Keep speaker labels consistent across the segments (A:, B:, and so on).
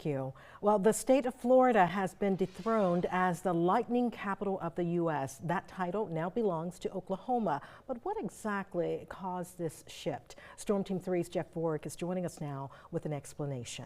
A: Thank you. Well, the state of Florida has been dethroned as the lightning capital of the U.S. That title now belongs to Oklahoma. But what exactly caused this shift? Storm Team 3's Jeff Borg is joining us now with an explanation.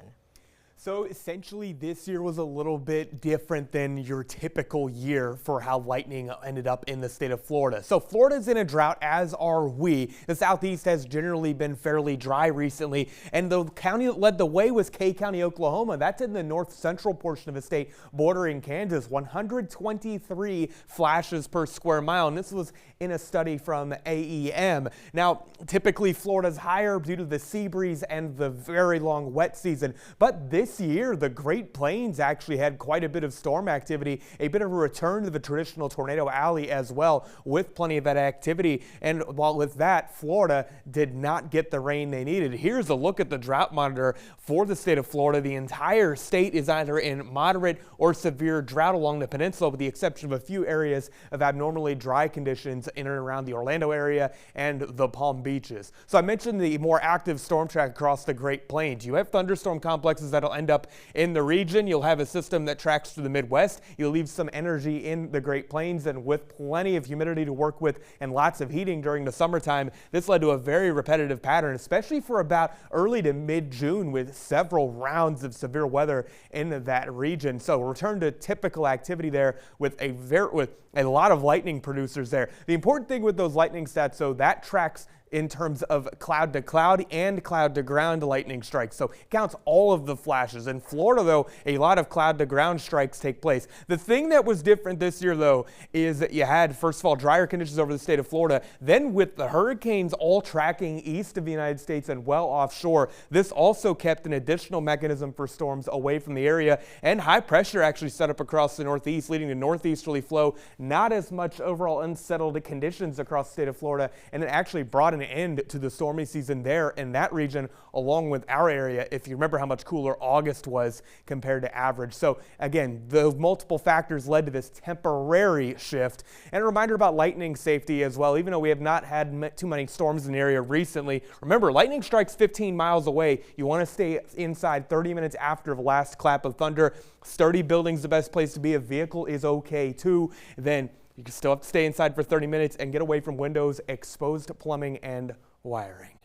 B: So essentially this year was a little bit different than your typical year for how lightning ended up in the state of Florida. So Florida's in a drought, as are we. The southeast has generally been fairly dry recently, and the county that led the way was Kay County, Oklahoma. That's in the north central portion of the state bordering Kansas. 123 flashes per square mile, and this was in a study from AEM. Now, typically Florida's higher due to the sea breeze and the very long wet season, but this year, the Great Plains actually had quite a bit of storm activity, a bit of a return to the traditional tornado alley as well, with plenty of that activity. And while with that, Florida did not get the rain they needed. Here's a look at the drought monitor for the state of Florida. The entire state is either in moderate or severe drought along the peninsula, with the exception of a few areas of abnormally dry conditions in and around the Orlando area and the Palm Beaches. So I mentioned the more active storm track across the Great Plains. You have thunderstorm complexes that'll end up in the region. You'll have a system that tracks through the Midwest. You'll leave some energy in the Great Plains, and with plenty of humidity to work with and lots of heating during the summertime, this led to a very repetitive pattern, especially for about early to mid-June, with several rounds of severe weather in that region. So return to typical activity there with a lot of lightning producers there. The important thing with those lightning stats, so that tracks in terms of cloud to cloud and cloud to ground lightning strikes. So it counts all of the flashes. In Florida, though, a lot of cloud to ground strikes take place. The thing that was different this year, though, is that you had, first of all, drier conditions over the state of Florida. Then with the hurricanes all tracking east of the United States and well offshore, this also kept an additional mechanism for storms away from the area, and high pressure actually set up across the northeast, leading to northeasterly flow. Not as much overall unsettled conditions across the state of Florida, and it actually brought an end to the stormy season there in that region, along with our area, if you remember how much cooler August was compared to average. So again, the multiple factors led to this temporary shift. And a reminder about lightning safety as well. Even though we have not had too many storms in the area recently, remember, lightning strikes 15 miles away. You want to stay inside 30 minutes after the last clap of thunder. Sturdy building's the best place to be. A vehicle is okay too. Then you can still have to stay inside for 30 minutes and get away from windows, exposed plumbing, and wiring.